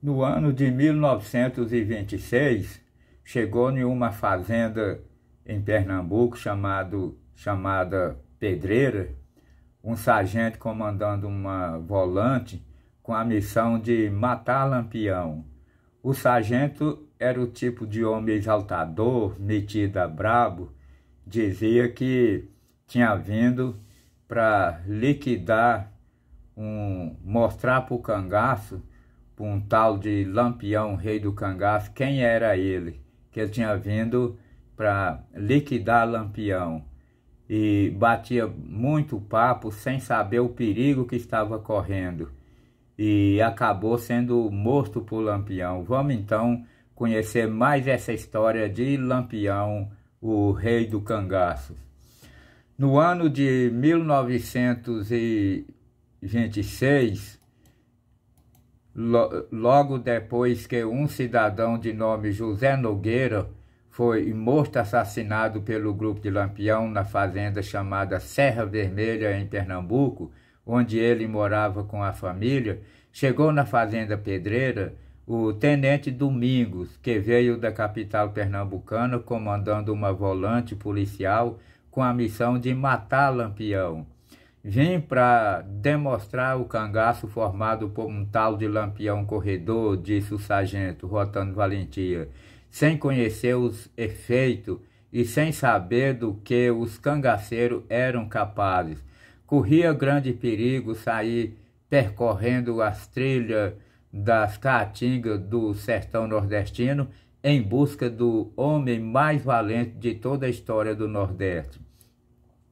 No ano de 1926, chegou em uma fazenda em Pernambuco chamada Pedreira, um sargento comandando uma volante com a missão de matar Lampião. O sargento era o tipo de homem exaltador, metido a brabo, dizia que tinha vindo para liquidar, mostrar para o cangaço, para um tal de Lampião, rei do cangaço, quem era ele, que ele tinha vindo para liquidar Lampião. E batia muito papo sem saber o perigo que estava correndo. E acabou sendo morto por Lampião. Vamos então conhecer mais essa história de Lampião, o rei do cangaço. No ano de 1926, logo depois que um cidadão de nome José Nogueira foi morto, assassinado pelo grupo de Lampião na fazenda chamada Serra Vermelha, em Pernambuco, onde ele morava com a família, chegou na fazenda Pedreira o tenente Domingos, que veio da capital pernambucana comandando uma volante policial com a missão de matar Lampião. Vim para demonstrar o cangaço formado por um tal de Lampião corredor, disse o sargento, rotando valentia, sem conhecer os efeitos e sem saber do que os cangaceiros eram capazes. Corria grande perigo sair percorrendo as trilhas das caatingas do sertão nordestino em busca do homem mais valente de toda a história do Nordeste.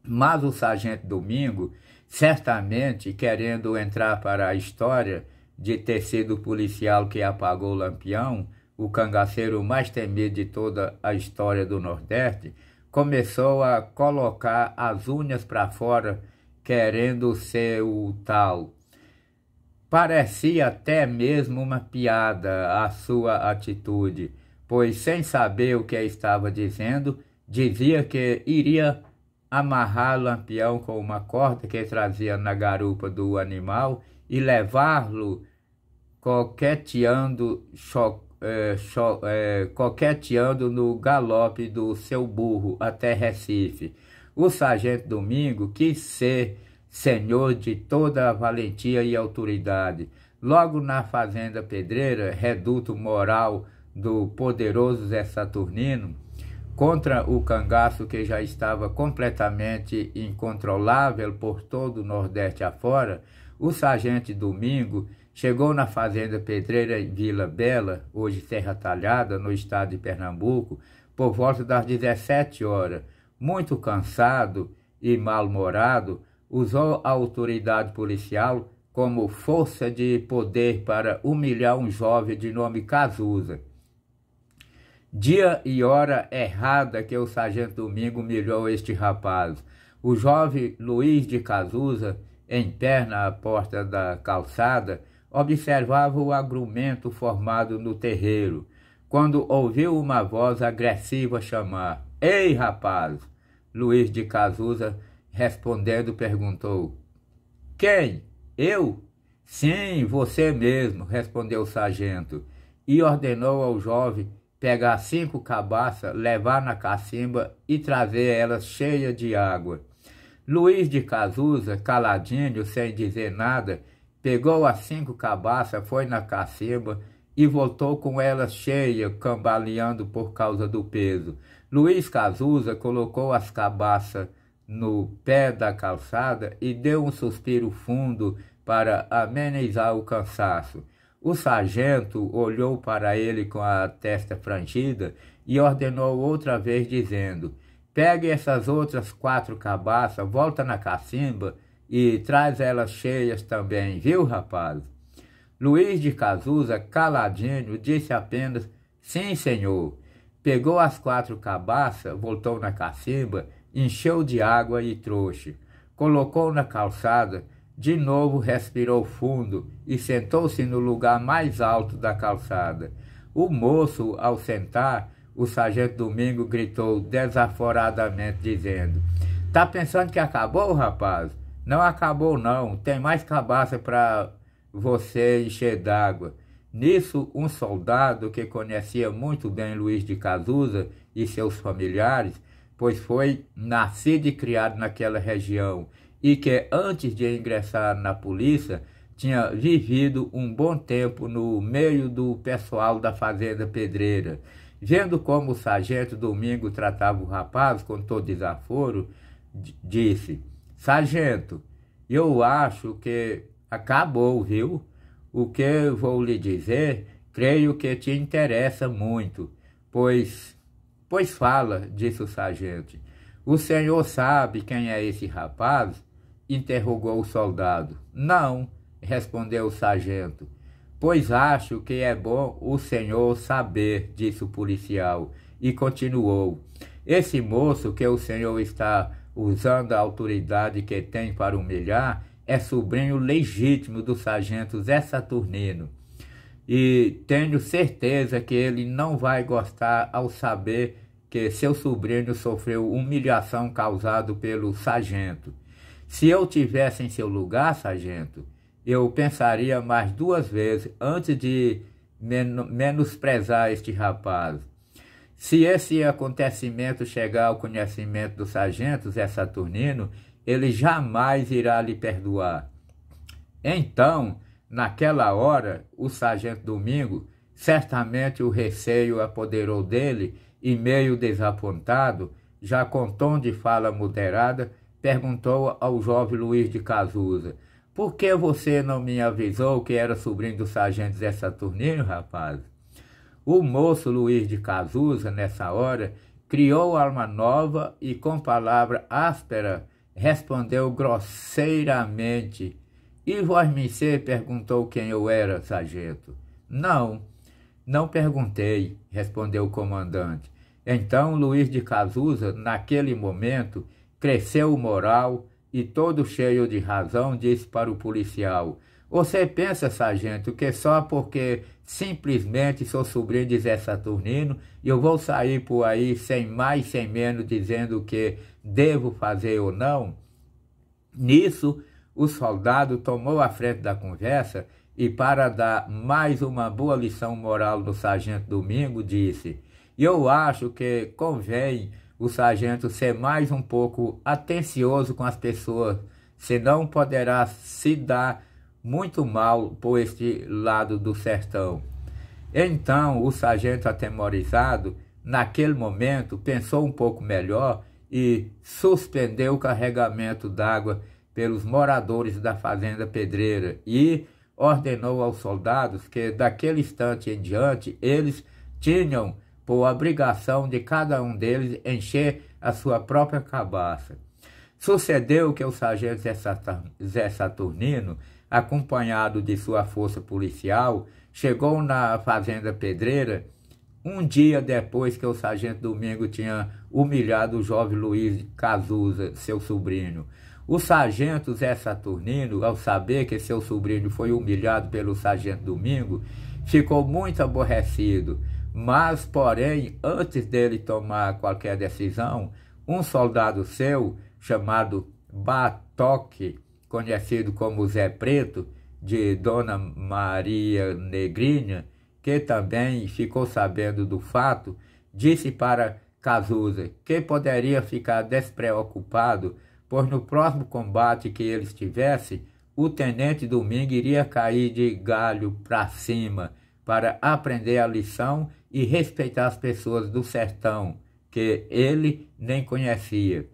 Mas o sargento Domingo, certamente querendo entrar para a história de ter sido o policial que apagou Lampião, o cangaceiro mais temido de toda a história do Nordeste, começou a colocar as unhas para fora, querendo ser o tal. Parecia até mesmo uma piada a sua atitude, pois sem saber o que estava dizendo, dizia que iria amarrar Lampião com uma corda que trazia na garupa do animal e levá-lo coqueteando no galope do seu burro até Recife. O sargento Domingo quis ser senhor de toda a valentia e autoridade. Logo na fazenda Pedreira, reduto moral do poderoso Zé Saturnino, contra o cangaço que já estava completamente incontrolável por todo o Nordeste afora, o sargento Domingo chegou na fazenda Pedreira em Vila Bela, hoje Serra Talhada, no estado de Pernambuco, por volta das 17 horas. Muito cansado e mal-humorado, usou a autoridade policial como força de poder para humilhar um jovem de nome Cazuza. Dia e hora errada que o sargento Domingo humilhou este rapaz. O jovem Luiz de Cazuza, em pé na porta da calçada, observava o agrumento formado no terreiro, quando ouviu uma voz agressiva chamar: "Ei, rapaz!" Luiz de Cazuza, respondendo, perguntou: "Quem? Eu?" "Sim, você mesmo", respondeu o sargento, e ordenou ao jovem pegar 5 cabaças, levar na cacimba e trazer elas cheias de água. Luiz de Cazuza, caladinho, sem dizer nada, pegou as 5 cabaças, foi na cacimba e voltou com elas cheias, cambaleando por causa do peso. Luiz Cazuza colocou as cabaças no pé da calçada e deu um suspiro fundo para amenizar o cansaço. O sargento olhou para ele com a testa frangida e ordenou outra vez, dizendo: "Pegue essas outras 4 cabaças, volta na cacimba e traz elas cheias também, viu, rapaz?" Luiz de Cazuza, caladinho, disse apenas: "Sim, senhor." Pegou as 4 cabaças, voltou na cacimba, encheu de água e trouxe, colocou na calçada, de novo respirou fundo e sentou-se no lugar mais alto da calçada. O moço, ao sentar, o sargento Domingo gritou desaforadamente, dizendo: "Tá pensando que acabou, rapaz? Não acabou não, tem mais cabaça para você encher d'água." Nisso, um soldado que conhecia muito bem Luiz de Cazuza e seus familiares, pois foi nascido e criado naquela região e que antes de ingressar na polícia tinha vivido um bom tempo no meio do pessoal da Fazenda Pedreira. Vendo como o sargento Domingo tratava o rapaz com todo desaforo, disse: sargento, eu acho que acabou, viu? O que vou lhe dizer, creio que te interessa muito, pois fala, disse o sargento. O senhor sabe quem é esse rapaz? Interrogou o soldado. Não, respondeu o sargento. Pois acho que é bom o senhor saber, disse o policial, e continuou. Esse moço que o senhor está usando a autoridade que tem para humilhar é sobrinho legítimo do sargento Zé Saturnino. E tenho certeza que ele não vai gostar ao saber que seu sobrinho sofreu humilhação causada pelo sargento. Se eu tivesse em seu lugar, sargento, eu pensaria mais 2 vezes antes de menosprezar este rapaz. Se esse acontecimento chegar ao conhecimento do sargento Zé Saturnino, ele jamais irá lhe perdoar. Então, naquela hora, o sargento Domingo, certamente o receio apoderou dele e, meio desapontado, já com tom de fala moderada, perguntou ao jovem Luiz de Cazuza: por que você não me avisou que era sobrinho do sargento Zé Saturnino, rapaz? O moço Luiz de Cazuza, nessa hora, criou alma nova e, com palavra áspera, respondeu grosseiramente: e vós-me perguntou quem eu era, sargento? Não perguntei, respondeu o comandante. Então Luiz de Cazuza, naquele momento, cresceu o moral e, todo cheio de razão, disse para o policial: você pensa, sargento, que só porque simplesmente sou sobrinho de Zé Saturnino eu vou sair por aí sem mais sem menos dizendo o que devo fazer ou não? Nisso, o soldado tomou a frente da conversa e, para dar mais uma boa lição moral no sargento Domingo, disse: eu acho que convém o sargento ser mais um pouco atencioso com as pessoas, senão poderá se dar muito mal por este lado do sertão. Então o sargento, atemorizado, naquele momento pensou um pouco melhor e suspendeu o carregamento d'água pelos moradores da Fazenda Pedreira e ordenou aos soldados que, daquele instante em diante, eles tinham por obrigação de cada um deles encher a sua própria cabaça. Sucedeu que o sargento Zé Saturnino, acompanhado de sua força policial, chegou na Fazenda Pedreira um dia depois que o sargento Domingo tinha humilhado o jovem Luiz de Cazuza, seu sobrinho. O sargento Zé Saturnino, ao saber que seu sobrinho foi humilhado pelo sargento Domingo, ficou muito aborrecido. Mas, porém, antes dele tomar qualquer decisão, um soldado seu, chamado Batoque, conhecido como Zé Preto, de Dona Maria Negrinha, que também ficou sabendo do fato, disse para Cazuza que poderia ficar despreocupado, pois no próximo combate que eles tivessem, o tenente Domingo iria cair de galho para cima para aprender a lição e respeitar as pessoas do sertão, que ele nem conhecia.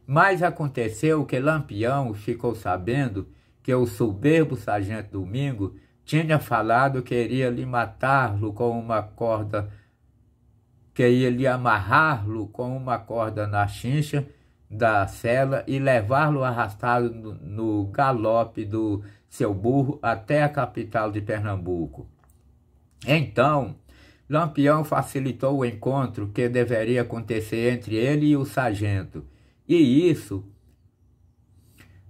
Mas aconteceu que Lampião ficou sabendo que o soberbo sargento Domingo tinha falado que iria lhe matá-lo com uma corda, que ia lhe amarrá-lo com uma corda na chincha da sela e levá-lo arrastado no galope do seu burro até a capital de Pernambuco. Então, Lampião facilitou o encontro que deveria acontecer entre ele e o sargento, e isso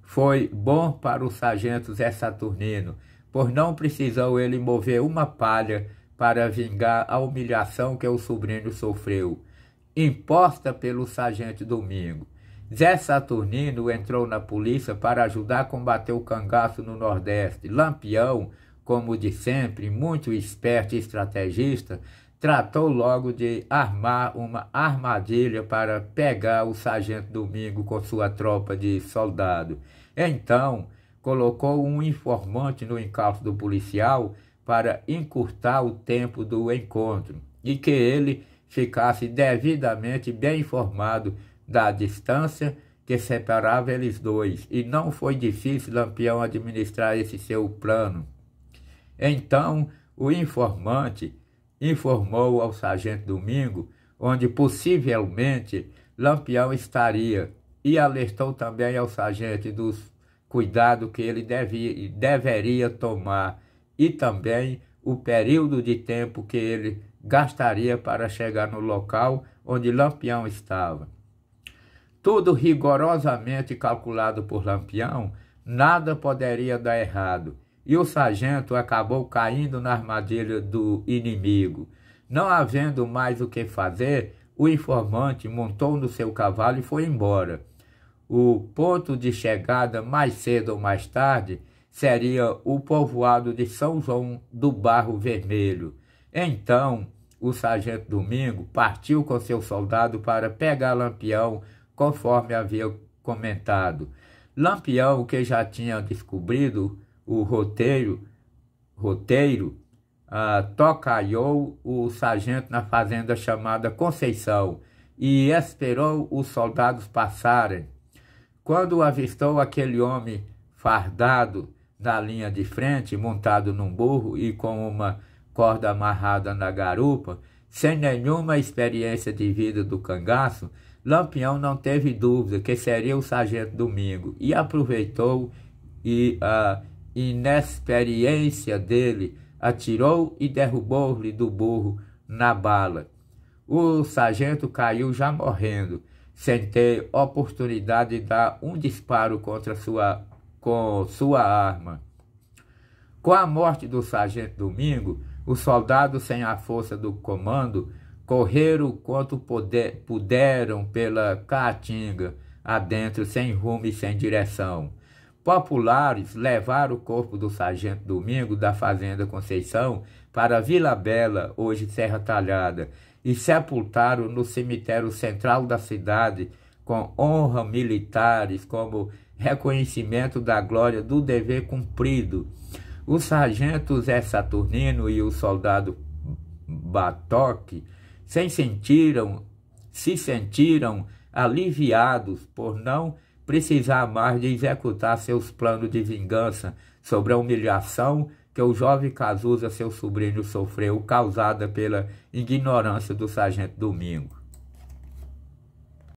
foi bom para o sargento Zé Saturnino, pois não precisou ele mover uma palha para vingar a humilhação que o sobrinho sofreu, imposta pelo sargento Domingo. Zé Saturnino entrou na polícia para ajudar a combater o cangaço no Nordeste. Lampião, como de sempre, muito esperto e estrategista, tratou logo de armar uma armadilha para pegar o sargento Domingo com sua tropa de soldados. Então, colocou um informante no encalço do policial para encurtar o tempo do encontro e que ele ficasse devidamente bem informado da distância que separava eles dois, e não foi difícil Lampião administrar esse seu plano. Então, o informante informou ao sargento Domingo onde possivelmente Lampião estaria e alertou também ao sargento dos cuidados que ele deveria tomar e também o período de tempo que ele gastaria para chegar no local onde Lampião estava. Tudo rigorosamente calculado por Lampião, nada poderia dar errado, e o sargento acabou caindo na armadilha do inimigo. Não havendo mais o que fazer, o informante montou no seu cavalo e foi embora. O ponto de chegada, mais cedo ou mais tarde, seria o povoado de São João do Barro Vermelho. Então, o sargento Domingo partiu com seu soldado para pegar Lampião, conforme havia comentado. Lampião, que já tinha descobrido o roteiro, tocaiou o sargento na fazenda chamada Conceição e esperou os soldados passarem. Quando avistou aquele homem fardado na linha de frente, montado num burro e com uma corda amarrada na garupa, sem nenhuma experiência de vida do cangaço, Lampião não teve dúvida que seria o sargento Domingo e aproveitou e a inexperiência dele atirou e derrubou-lhe do burro na bala. O sargento caiu já morrendo, sem ter oportunidade de dar um disparo com sua arma. Com a morte do sargento Domingo, os soldados, sem a força do comando, correram quanto puderam pela caatinga adentro, sem rumo e sem direção. Populares levaram o corpo do sargento Domingo da fazenda Conceição para Vila Bela, hoje Serra Talhada, e sepultaram no cemitério central da cidade com honra militares como reconhecimento da glória do dever cumprido. O sargento Zé Saturnino e o soldado Batoque se sentiram aliviados por não precisar mais de executar seus planos de vingança sobre a humilhação que o jovem Cazuza, seu sobrinho, sofreu, causada pela ignorância do sargento Domingo.